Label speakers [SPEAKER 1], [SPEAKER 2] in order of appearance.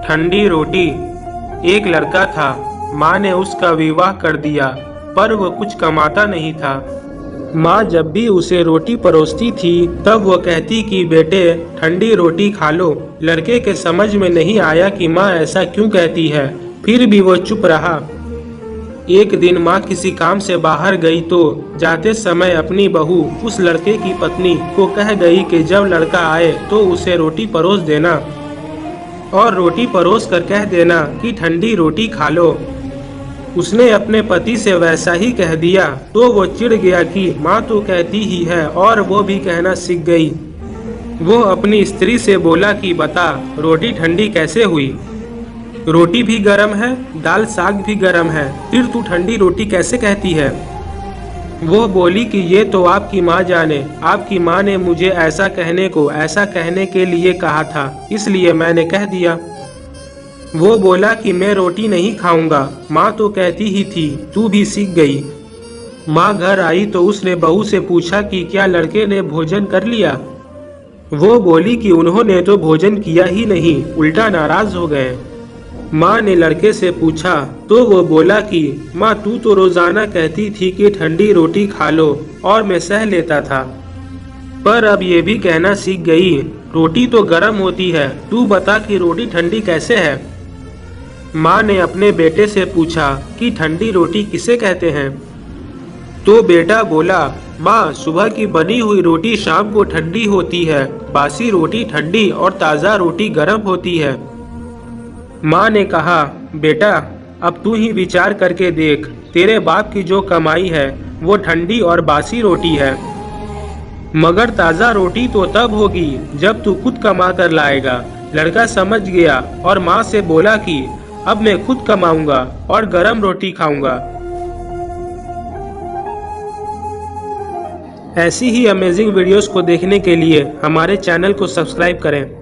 [SPEAKER 1] ठंडी रोटी। एक लड़का था, माँ ने उसका विवाह कर दिया, पर वो कुछ कमाता नहीं था। माँ जब भी उसे रोटी परोसती थी तब वो कहती कि बेटे ठंडी रोटी खा लो। लड़के के समझ में नहीं आया कि माँ ऐसा क्यों कहती है, फिर भी वो चुप रहा। एक दिन माँ किसी काम से बाहर गई तो जाते समय अपनी बहू उस लड़के की पत्नी को कह गई कि जब लड़का आए तो उसे रोटी परोस देना और रोटी परोस कर कह देना कि ठंडी रोटी खा लो। उसने अपने पति से वैसा ही कह दिया तो वो चिढ़ गया कि माँ तो कहती ही है, और वो भी कहना सीख गई। वो अपनी स्त्री से बोला कि बता रोटी ठंडी कैसे हुई? रोटी भी गर्म है, दाल साग भी गर्म है, फिर तू ठंडी रोटी कैसे कहती है? वो बोली कि ये तो आपकी माँ जाने, आपकी माँ ने मुझे ऐसा कहने के लिए कहा था, इसलिए मैंने कह दिया। वो बोला कि मैं रोटी नहीं खाऊंगा, माँ तो कहती ही थी, तू भी सीख गई। माँ घर आई तो उसने बहू से पूछा कि क्या लड़के ने भोजन कर लिया? वो बोली कि उन्होंने तो भोजन किया ही नहीं, उल्टा नाराज हो गए। माँ ने लड़के से पूछा तो वो बोला कि माँ तू तो रोजाना कहती थी कि ठंडी रोटी खा लो और मैं सह लेता था, पर अब ये भी कहना सीख गई रोटी तो गर्म होती है, तू बता कि रोटी ठंडी कैसे है? माँ ने अपने बेटे से पूछा कि ठंडी रोटी किसे कहते हैं? तो बेटा बोला माँ सुबह की बनी हुई रोटी शाम को ठंडी होती है, बासी रोटी ठंडी और ताज़ा रोटी गर्म होती है। माँ ने कहा बेटा अब तू ही विचार करके देख, तेरे बाप की जो कमाई है वो ठंडी और बासी रोटी है, मगर ताज़ा रोटी तो तब होगी जब तू खुद कमा कर लाएगा। लड़का समझ गया और माँ से बोला कि अब मैं खुद कमाऊंगा और गरम रोटी खाऊंगा। ऐसी ही अमेजिंग वीडियोस को देखने के लिए हमारे चैनल को सब्सक्राइब करें।